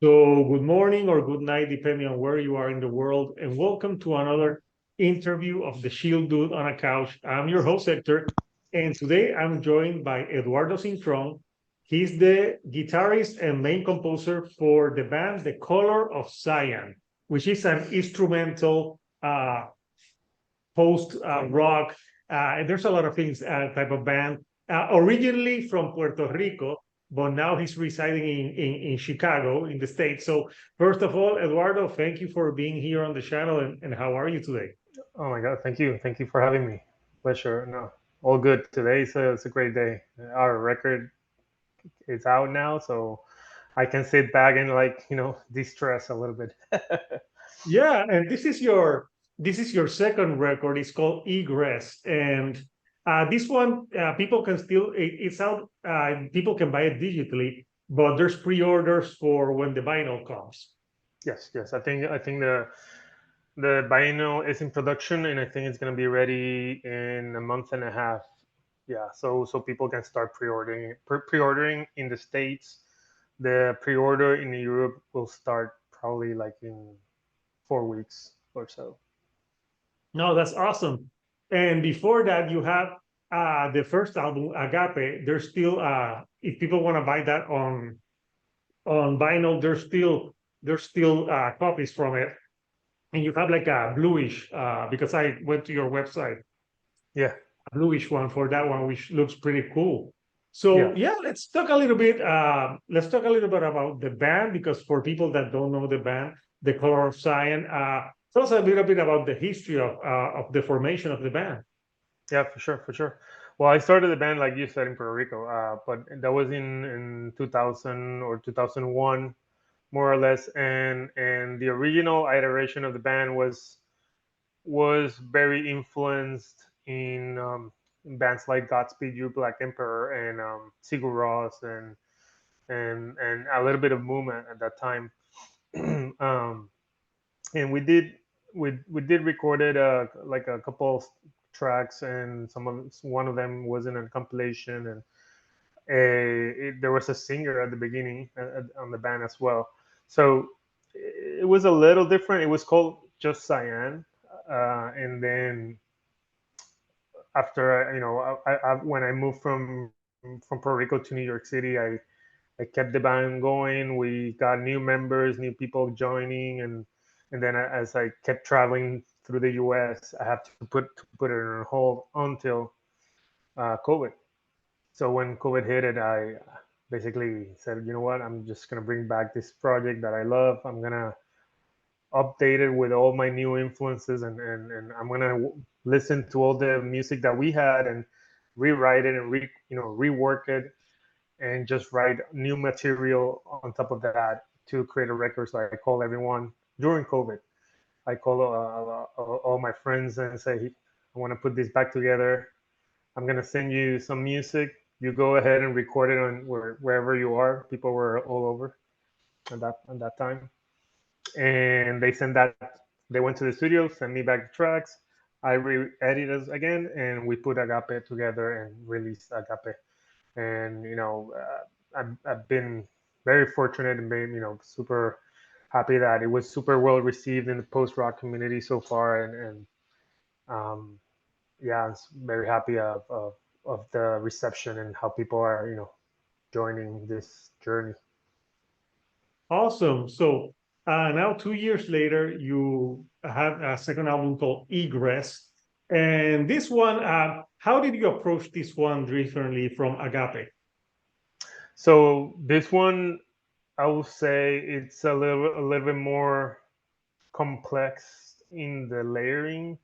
So, good morning or good night, depending on where you are in the world, and welcome to another interview of the Shield Dude on a Couch. I'm your host, Hector, and today I'm joined by Eduardo Cintron. He's the guitarist and main composer for the band The Color of Cyan, which is an instrumental post rock. There's a lot of things type of band. Originally from Puerto Rico, but now he's residing in Chicago, in the States. So first of all, Eduardo, thank you for being here on the channel, and how are you today? Oh my God, thank you. Thank you for having me. Pleasure. No, all good. Today it's a great day. Our record is out now, so I can sit back and de-stress a little bit. Yeah, and this is your second record. It's called Egress, and this one people can still it's out. People can buy it digitally, but there's pre-orders for when the vinyl comes. Yes, yes. I think the vinyl is in production, and I think it's gonna be ready in a month and a half. Yeah, so people can start pre-ordering in the States. The pre-order in Europe will start probably like in 4 weeks or so. No, that's awesome. And before that, you have the first album, Agape. There's still if people want to buy that on vinyl, there's still copies from it. And you have like a bluish because I went to your website, Yeah, a bluish one for that one, which looks pretty cool. yeah. So yeah, let's talk a little bit about the band, because for people that don't know the band, the Color of Cyan, tell us a little bit about the history of the formation of the band. Yeah, for sure, for sure. Well, I started the band like you said in Puerto Rico, but that was in 2000 or 2001, more or less. And the original iteration of the band was very influenced in bands like Godspeed You, Black Emperor, and Sigur Rós, and a little bit of Movement at that time. um, and we did recorded like a couple of tracks, and one of them was in a compilation, and there was a singer at the beginning on the band as well. So it was a little different. It was called just Cyan, and then after when I moved from Puerto Rico to New York City, I kept the band going. We got new members, new people joining, and then as I kept traveling through the U.S., I had to put it on hold until COVID. So when COVID hit it, I basically said, you know what, I'm just gonna bring back this project that I love. I'm gonna update it with all my new influences, and I'm gonna listen to all the music that we had and rewrite it and rework it and just write new material on top of that to create a record. So I call everyone during COVID. I call all my friends and say, I want to put this back together. I'm gonna send you some music. You go ahead and record it on wherever you are. People were all over at that time, and they sent that. They went to the studio, sent me back the tracks. I re-edited it again, and we put Agape together and released Agape. And I've been very fortunate and been super happy that it was super well received in the post rock community so far, and um, yeah, I'm very happy of the reception and how people are joining this journey. Awesome. So now 2 years later, you have a second album called Egress. And this one, how did you approach this one differently from Agape? So this one, I will say it's a little bit more complex in the layering.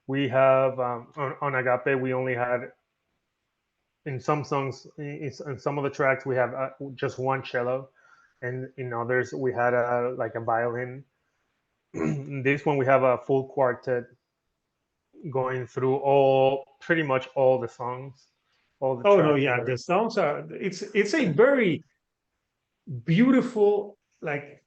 We have on Agape, we only had in some songs, in some of the tracks, we have just one cello, and in others we had like a violin. In this one, we have a full quartet going through pretty much all the songs, all the Oh no, tracks yeah, are. the sounds are it's a very beautiful, like,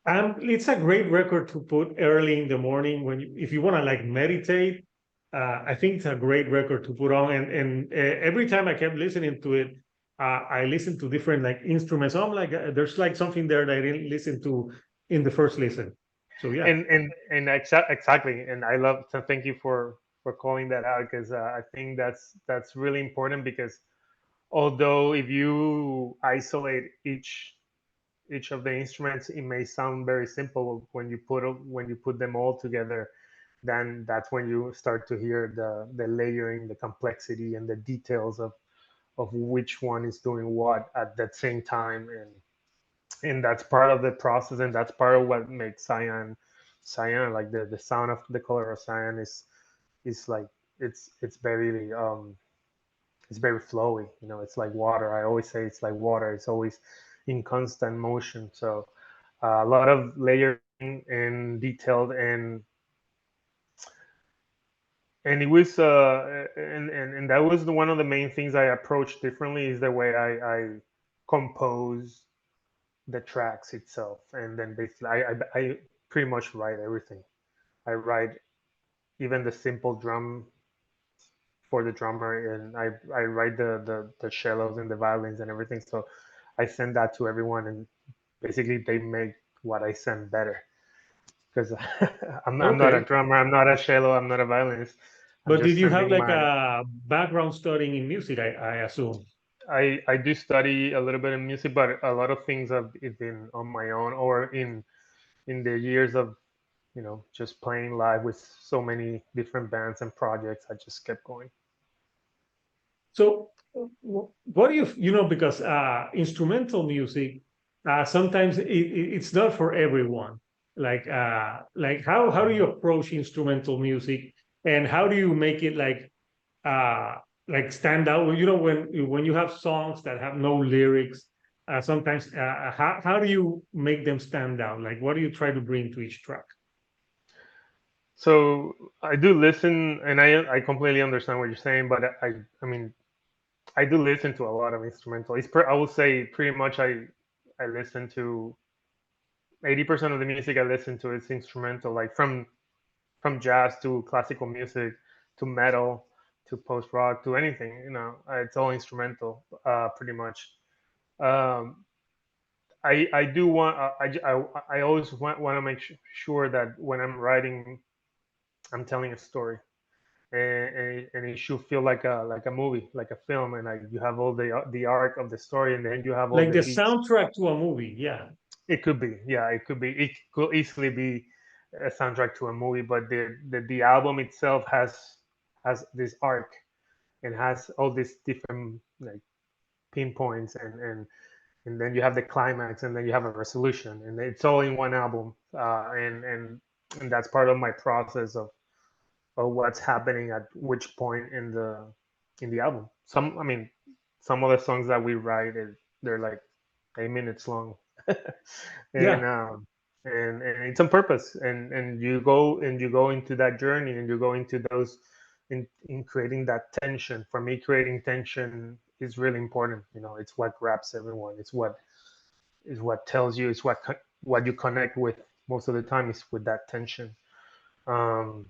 it's a great record to put early in the morning when if you want to like meditate. I think it's a great record to put on, and every time I kept listening to it, I listen to different like instruments. So I'm like, there's like something there that I didn't listen to in the first listen. So yeah. Exactly, and I love to thank you for calling that out, because I think that's really important, because although if you isolate each of the instruments, it may sound very simple. When you put them all together, then that's when you start to hear the layering, the complexity, and the details of which one is doing what at that same time. And that's part of the process, and that's part of what makes cyan, like the sound of the color of cyan is like it's very it's very flowy. It's like water. I always say it's like water. It's always in constant motion. So a lot of layering and detailed, and it was and that was one of the main things I approached differently, is the way I compose the tracks itself. And then basically I pretty much write everything. I write even the simple drum for the drummer, and I write the cellos and the violins and everything. So I send that to everyone, and basically they make what I send better, because I'm not a Okay. drummer, I'm not a cello, I'm not a violinist. I'm But did just you have sending like my a background studying in music? I assume. I do study a little bit of music, but a lot of things have been on my own, or in the years of just playing live with so many different bands and projects. I just kept going. So, what do you because instrumental music sometimes it's not for everyone. Like how do you approach instrumental music, and how do you make it like stand out? When you have songs that have no lyrics, sometimes how do you make them stand out? Like what do you try to bring to each track? So I do listen, and I completely understand what you're saying, but I mean I do listen to a lot of instrumental. I will say pretty much I listen to 80% of the music I listen to is instrumental, like from jazz to classical music to metal to post rock to anything. It's all instrumental, pretty much. Um, I do want I always want to make sure that when I'm writing, I'm telling a story, and it should feel like a movie, like a film, and like you have all the arc of the story, and then you have all Like the the beats. soundtrack to a movie, yeah. It could be, yeah, it could be. It could easily be a soundtrack to a movie, but the album itself has this arc, and has all these different like pinpoints, and then you have the climax, and then you have a resolution, and it's all in one album. And that's part of my process of what's happening at which point in the album. I mean, some of the songs that we write, they're like 8 minutes long, and Yeah. um, and it's on purpose. And you go into that journey, and you go into those in creating that tension. For me, creating tension is really important. It's what grabs everyone. It's what tells you. It's what you connect with most of the time is with that tension. Um,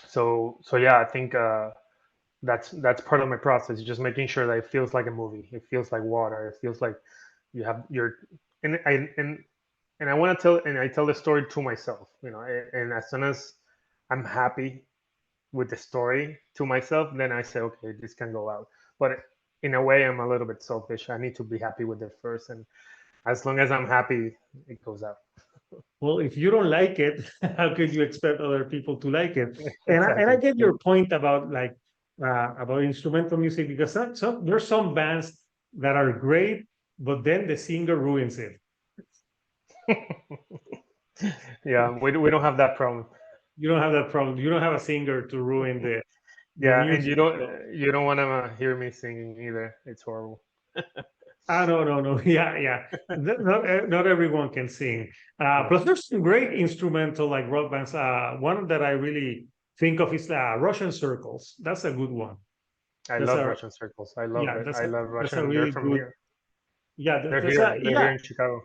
so yeah, I think that's part of my process. Just making sure that it feels like a movie. It feels like water. It feels like you have your and I want to tell, and I tell the story to myself. And as soon as I'm happy with the story to myself, then I say, okay, this can go out. But in a way, I'm a little bit selfish. I need to be happy with it first, and as long as I'm happy, it goes out. Well, if you don't like it, how could you expect other people to like it? And I Exactly. get your point about about instrumental music, because there's some bands that are great, but then the singer ruins it. Yeah, we don't have that problem. You don't have that problem. You don't have a singer to ruin the Yeah, and music. So, you don't want to hear me singing either. It's horrible. no, no, no. Yeah, yeah. Not everyone can sing. No, Plus, there's some great instrumental like rock bands. One that I really think of is Russian Circles. That's a good one. I That's love a Russian circles. I love Yeah, it. I love that's Russian, a and they're really from good. here. Yeah, They're that's here. They're here yeah, in Chicago.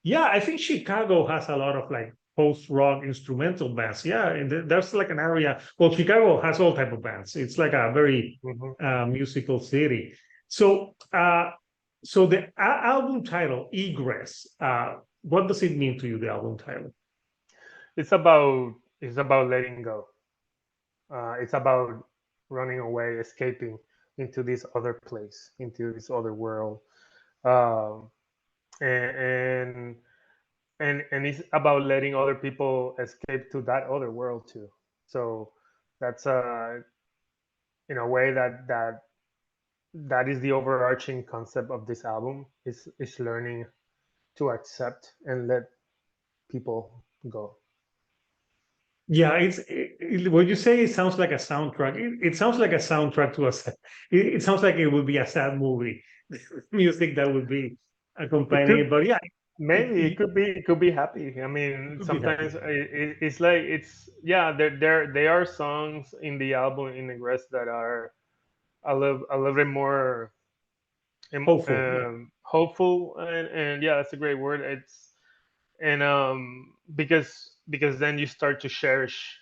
yeah. I think Chicago has a lot of like post-rock instrumental bands. Yeah, and there's like an area. Well, Chicago has all type of bands. It's like a very Hmm. musical city. So, so the album title, Egress, what does it mean to you, the album title? It's about letting go. It's about running away, escaping into this other place, into this other world, um, and and it's about letting other people escape to that other world too. So that's in a way that is the overarching concept of this album is learning to accept and let people go. Yeah, what you say, it sounds like a soundtrack. It sounds like a soundtrack to us. It sounds like it would be a sad movie, music that would be It accompanying could it. But yeah, maybe it could be happy. I it mean, could be happy. sometimes it's like it's yeah. There are songs in the album in Egress that are a little bit more Hopeful. Yeah. hopeful and yeah, that's a great word. It's and because then you start to cherish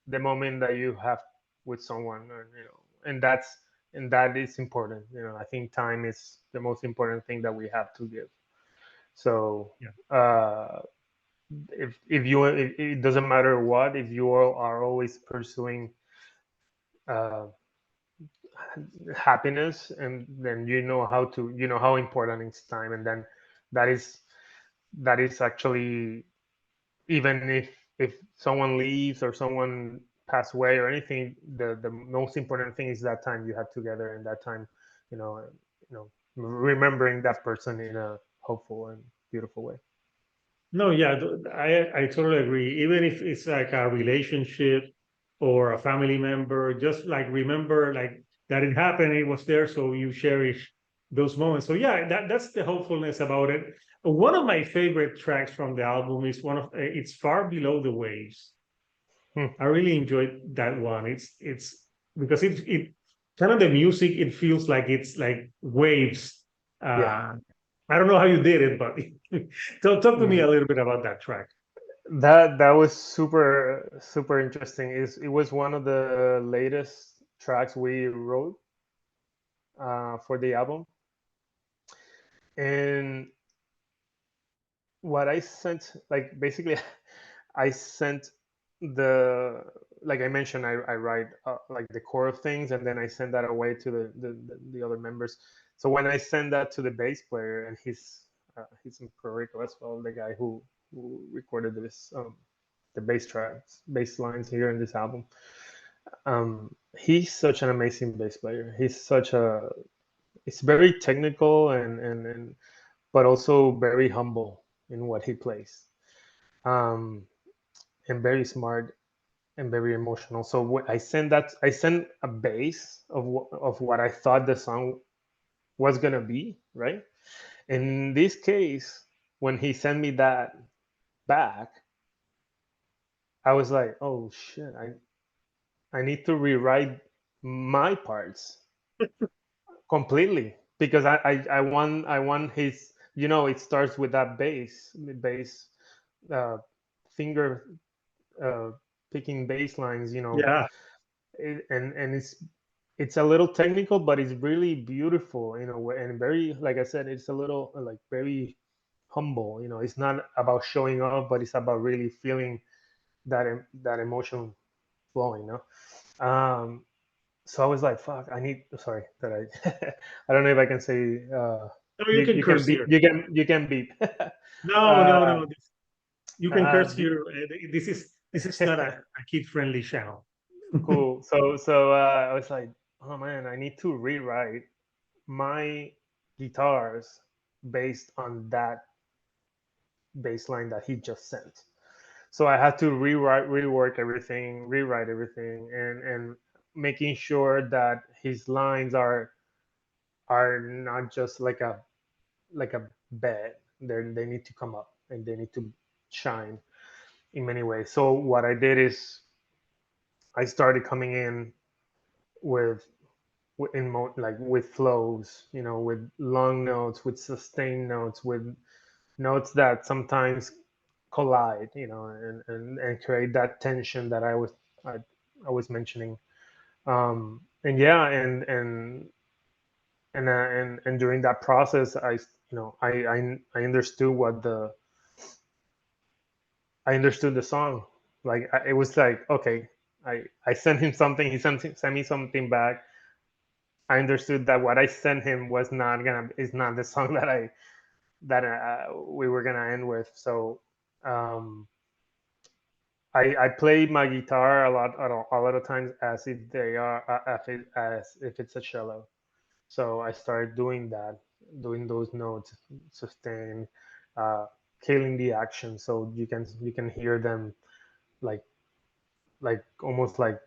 the moment that you have with someone, or, and that is important. I think time is the most important thing that we have to give. So Yeah. uh, if you it doesn't matter what, if you all are always pursuing uh, happiness, and then you know how important it's time, and then that is actually, even if someone leaves or someone pass away or anything, the most important thing is that time you had together, and that time, remembering that person in a hopeful and beautiful way. No, yeah, I totally agree. Even if it's like a relationship or a family member, just like remember like that it happened, it was there, so you cherish those moments. So yeah, that's the hopefulness about it. One of my favorite tracks from the album is it's Far Below the Waves. Hmm. I really enjoyed that one. It's because it kind of the music, it feels like it's like waves. Yeah. I don't know how you did it, but talk to me Mm. a little bit about that track. That was super super interesting. It was one of the latest tracks we wrote for the album, and what I sent, like, basically, I sent the like I mentioned, I write like the core of things, and then I send that away to the other members. So when I send that to the bass player, and he's in Puerto Rico as well, the guy who recorded this the bass tracks, bass lines here in this album. He's such an amazing bass player. It's very technical, and but also very humble in what he plays, um, and very smart and very emotional. So I sent a base of what I thought the song was gonna be, right? In this case, when he sent me that back, I was like, oh shit, I need to rewrite my parts completely, because I want his, it starts with that bass uh, finger uh, picking bass lines, Yeah, and it's a little technical, but it's really beautiful in a way, and very, like I said, it's a little like very humble. It's not about showing off, but it's about really feeling that emotion flowing. Um, so I was like, "Fuck! I need." Sorry that I. I don't know if I can say. no, you You can you can curse beep. here. You can beep. No, uh, no, no. You can uh, curse the, here. This is not a kid-friendly channel. cool. So I was like, "Oh man, I need to rewrite my guitars based on that bass line that he just sent." So I had to rewrite everything, and making sure that his lines are not just like a bed. They need to come up, and they need to shine in many ways. So what I did is I started coming in with like with flows, with long notes, with sustained notes, with notes that sometimes collide, and create that tension that I was mentioning. And yeah, and and during that process, I understood I understood the song. Like it was like, okay, I sent him something, he sent me something back. I understood that what I sent him was not gonna is not the song that we were gonna end with. So um, I play my guitar a lot of times as if they are as if it's a cello. So I started doing that, doing those notes, sustain, uh, killing the action, so you can hear them like almost like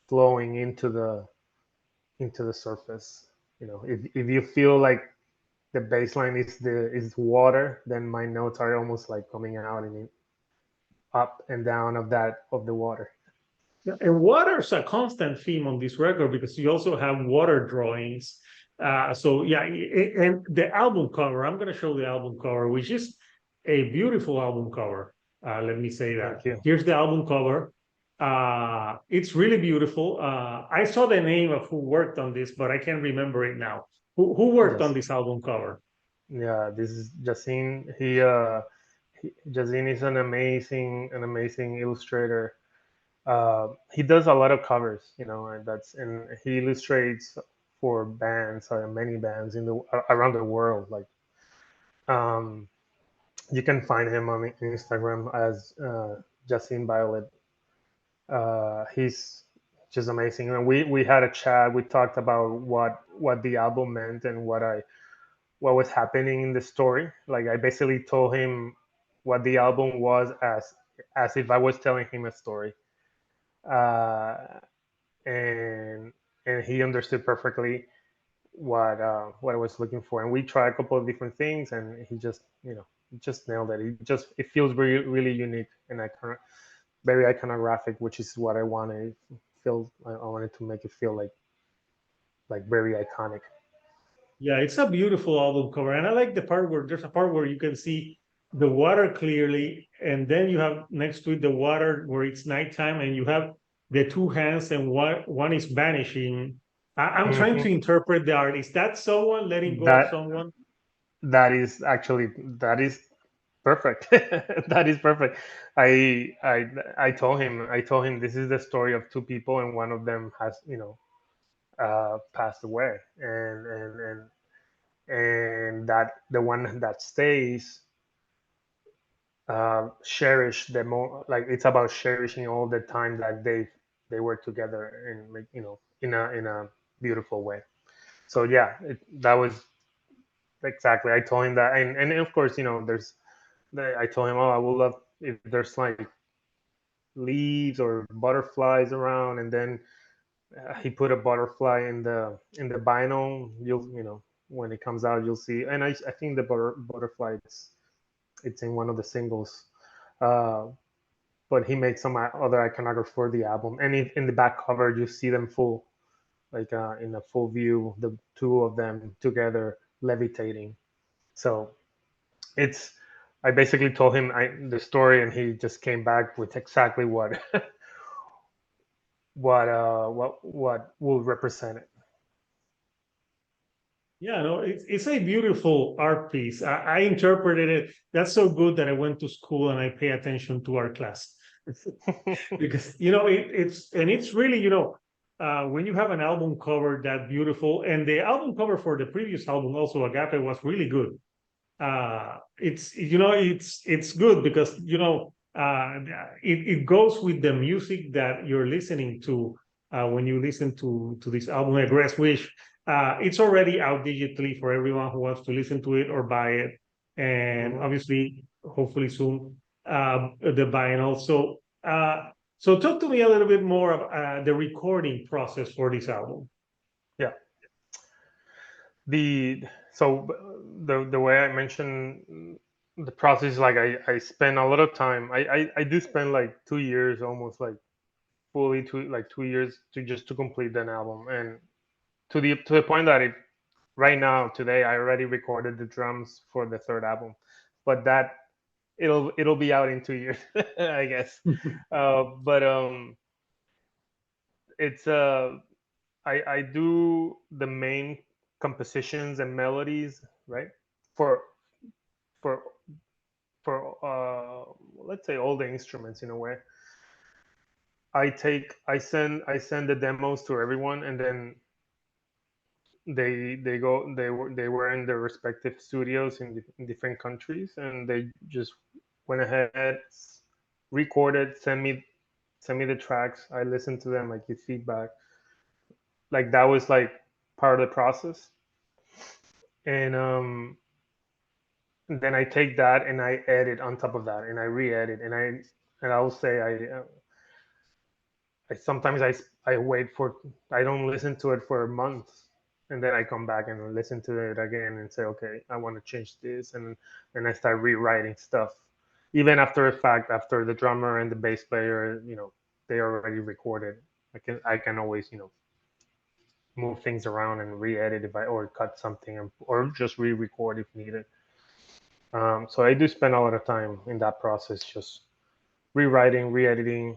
flowing into the surface. You know, if you feel like the bass line is water, then my notes are almost like coming out and up and down of the water. Yeah, and water's a constant theme on this record because you also have water drawings. So yeah, and the album cover, I'm going to show the album cover, which is a beautiful album cover. Let me say that. Thank you. Here's the album cover. It's really beautiful. I saw the name of who worked on this, but I can't remember it now. Who worked on Yes. this album cover? Yeah, this is Jacine. Jacine is an amazing illustrator. He does a lot of covers, you know, and he illustrates for bands, many bands in the around the world. Like, um, you can find him on Instagram as Jacine Violet. He's just amazing. And we had a chat. We talked about what the album meant and what was happening in the story. Like I basically told him what the album was as if I was telling him a story, uh, and he understood perfectly what I was looking for. And we tried a couple of different things, and he just just nailed it. It feels really unique and very iconographic, which is what I wanted. I wanted to make it feel like very iconic. Yeah, it's a beautiful album cover. And I like the part where there's a part where you can see the water clearly, and then you have next to it the water where it's nighttime, and you have the two hands, and one is vanishing. I'm trying to Hmm. interpret the art. Is that someone letting go of That someone? that is actually that is perfect. That is perfect. I told him this is the story of two people, and one of them has passed away, and that the one that stays cherish the more like it's about cherishing all the time that they were together and like in a beautiful way. So yeah, that was exactly. I told him that, and of course I told him, oh, I would love if there's like leaves or butterflies around, and then he put a butterfly in the vinyl. When it comes out, you'll see. And I think the butterfly it's in one of the singles. Uh, but he made some other iconography for the album, and in the back cover you see them full, like in a full view, the two of them together levitating. So it's I basically told him the story, and he just came back with exactly what what will represent it. Yeah, no, it's a beautiful art piece. I interpreted it. That's so good that I went to school and I pay attention to art class. Because it's really when you have an album cover that beautiful, and the album cover for the previous album also Agape was really good. It's good because it goes with the music that you're listening to when you listen to this album-Egress, which it's already out digitally for everyone who wants to listen to it or buy it, and Mhm. obviously hopefully soon the vinyl. So talk to me a little bit more of the recording process for this album. Yeah. The so the way I mentioned the process, like I spend a lot of time. I do spend like 2 years, almost like fully 2 years to complete an album, and to the point that right now today I already recorded the drums for the third album, but that it'll be out in 2 years, I guess. But it's I do the main. compositions and melodies, right? For for let's say all the instruments in a way. I send the demos to everyone, and then they were in their respective studios in different countries, and they just went ahead, recorded, send me the tracks. I listened to them, I give feedback. Like that was like part of the process. And then I take that and I edit on top of that, and I re-edit, and I will say I sometimes I wait for, I don't listen to it for months, and then I come back and listen to it again and say, okay, I want to change this, and I start rewriting stuff, even after a fact, after the drummer and the bass player, they already recorded. I can always move things around and re-edit if I, or cut something, or just re-record if needed. So I do spend a lot of time in that process, just rewriting, re-editing.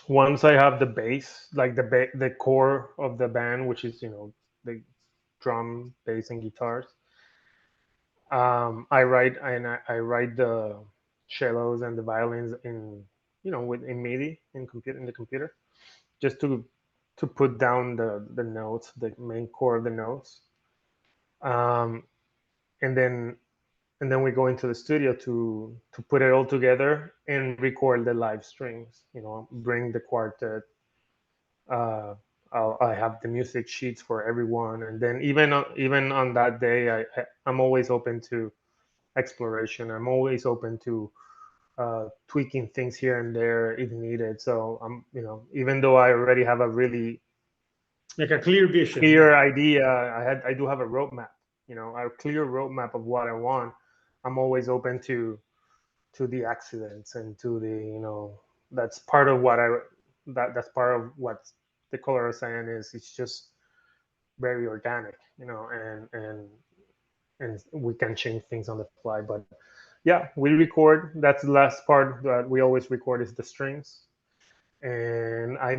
Once I have the bass, like the core of the band, which is the drum, bass, and guitars, I write the cellos and the violins in in MIDI in the computer, just to put down the notes, the main core of the notes, um, and then we go into the studio to put it all together and record the live strings. Bring the quartet. uh, I have the music sheets for everyone, and then even on that day, I'm always open to exploration. I'm always open to tweaking things here and there if needed. So even though I already have a really Like a clear vision. clear idea, I do have a roadmap. A clear roadmap of what I want. I'm always open to the accidents and to the that's part of what that's part of what the Color of Cyan is. It's just very organic, and we can change things on the fly. But yeah, we record. That's the last part that we always record is the strings, and I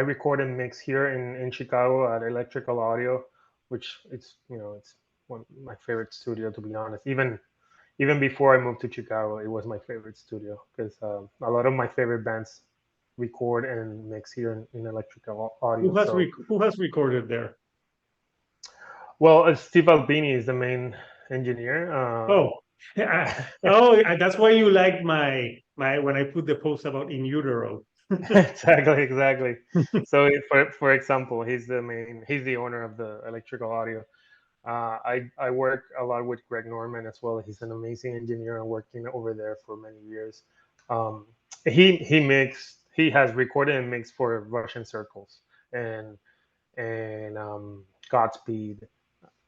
record and mix here in Chicago at Electrical Audio, which it's one of my favorite studio, to be honest. Even before I moved to Chicago, it was my favorite studio because a lot of my favorite bands record and mix here in Electrical Audio. So, Who has recorded there? well, Steve Albini is the main engineer. Oh, oh, that's why you like my when I put the post about in utero. Exactly. So, for example, he's the owner of the Electrical Audio. I work a lot with Greg Norman as well. He's an amazing engineer and working over there for many years. Um, he has recorded and mixed for Russian Circles and Godspeed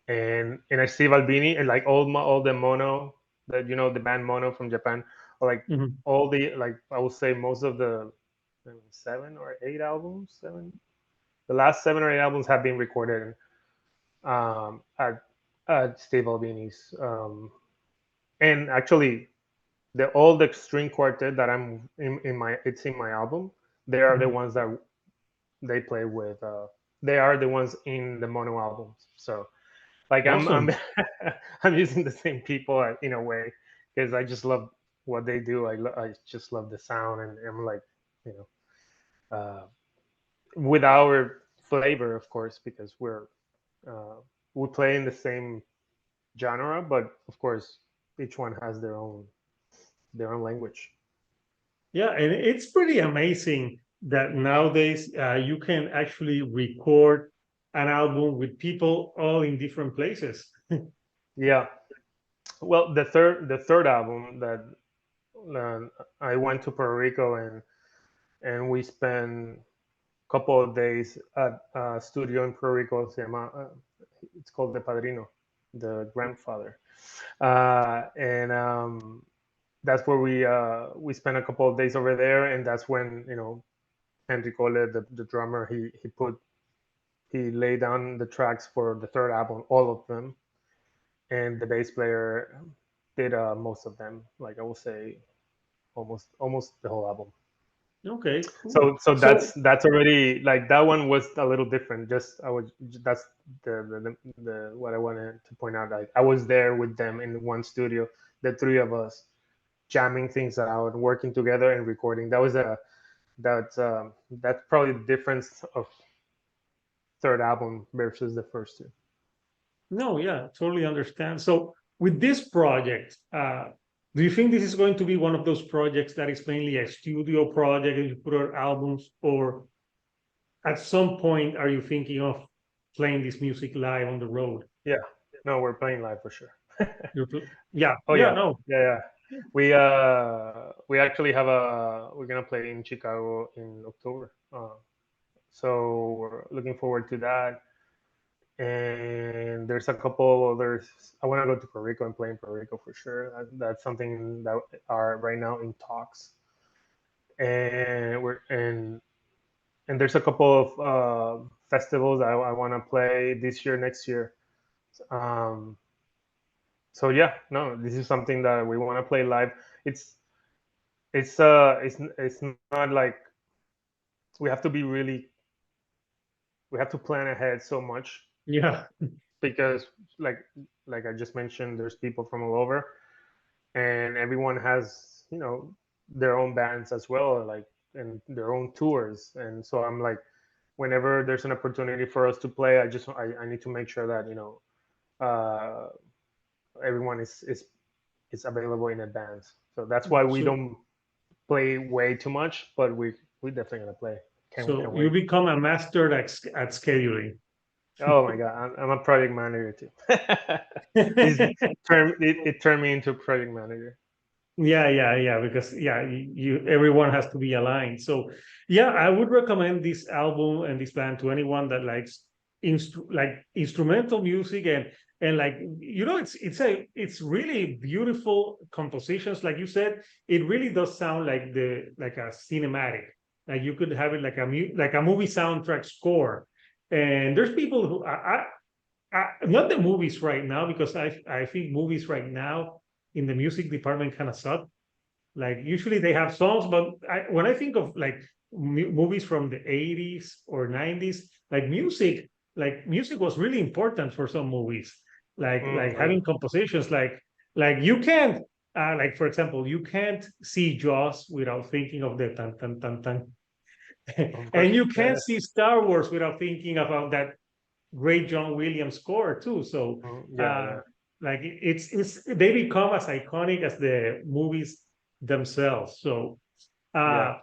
and Steve Albini, and like all the Mono, that the band Mono from Japan, or like Mhm. all the, like I would say most of the the last 7 or 8 albums have been recorded um, at at Steve Albini's. And actually, all the string quartet that I'm in my album, they are the Mhm. ones that they play with. They are the ones in the Mono albums. So like I'm Awesome. I'm using the same people in a way, because I just love what they do. I just love the sound, and I'm like, you uh, with our flavor, of course, because uh, we play in the same genre, but of course each one has their own language. Yeah, and it's pretty amazing that nowadays you can actually record an album with people all in different places. Yeah. Well, the third album that I went to Puerto Rico, and we spent a couple of days at a studio in Puerto Rico. It's called the Padrino, the grandfather, and that's where we spent a couple of days over there, and that's when Henry Cole, the drummer, he laid down the tracks for the third album, all of them, and the bass player did most of them. Like I will say, almost the whole album. Okay, cool. So So that's already like that one was a little different. Just I was that's the what I wanted to point out. Like I was there with them in one studio, the three of us jamming things out, working together and recording. That was a that's probably the difference of third album versus the first two. no, yeah, totally understand. So with this project, do you think this is going to be one of those projects that is mainly a studio project and you put out albums, or at some point are you thinking of playing this music live on the road? Yeah, no, we're playing live for sure. Yeah, Oh yeah, yeah, no, yeah. We actually have a we're gonna play in Chicago in October. So we're looking forward to that. And there's a couple others. I want to go to Puerto Rico and play in Puerto Rico for sure. That's something that are right now in talks. And and there's a couple of festivals I want to play this year, next year. Um, so yeah, no, this is something that we want to play live. It's it's not like we have to be really we have to plan ahead so much yeah, because like I just mentioned, there's people from all over, and everyone has their own bands as well, like and their own tours. And so I'm like, whenever there's an opportunity for us to play, I need to make sure that uh, everyone is available in advance. So that's why we so don't play way too much, but we definitely gonna play. Can't so you wait. become a master at scheduling. Oh my god, I'm a project manager too. It turned me into a project manager. Yeah, yeah, yeah, because yeah, you everyone has to be aligned. So yeah, I would recommend this album and this band to anyone that likes instrumental music and like it's really beautiful compositions. Like you said, it really does sound like the like a cinematic. Like you could have it like like a movie soundtrack score. And there's people who not the movies right now because I think movies right now in the music department kind of suck. Like usually they have songs, but when I think of like movies from the 80s or 90s, like music was really important for some movies. Like Oh yeah, having compositions, like you can't like for example, you can't see Jaws without thinking of the tan tan tan tan, of and course. you Yeah, can't see Star Wars without thinking about that great John Williams score too. So yeah, yeah, like it's they become as iconic as the movies themselves. So yeah. uh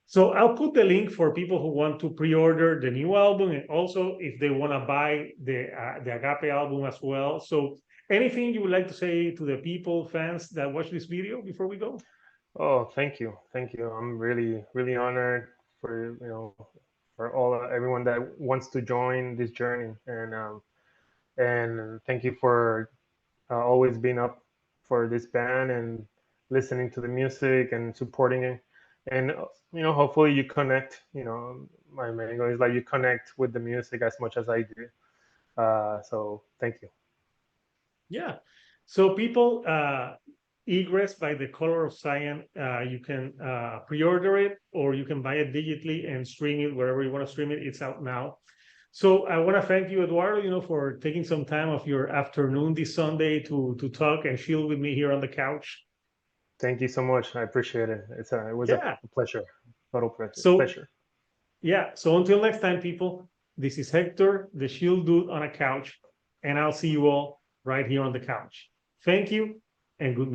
so I'll put the link for people who want to pre-order the new album and also if they want to buy the Agape album as well. So anything you would like to say to the people, fans that watch this video before we go? Oh, thank you. I'm really honored for for all everyone that wants to join this journey, and thank you for always being up for this band and listening to the music and supporting it. And hopefully you connect. My main goal is like you connect with the music as much as I do. So thank you. Yeah. So people, Egress by the Color of Cyan, you can pre-order it or you can buy it digitally and stream it wherever you want to stream it. It's out now. So I want to thank you, Eduardo, for taking some time of your afternoon this Sunday to talk and chill with me here on the couch. Thank you so much. I appreciate it. It was a Yeah. pleasure, total pleasure. So Pleasure. yeah. So until next time, people, this is Hector, the Shield Dude on a couch, and I'll see you all right here on the couch. Thank you and good night.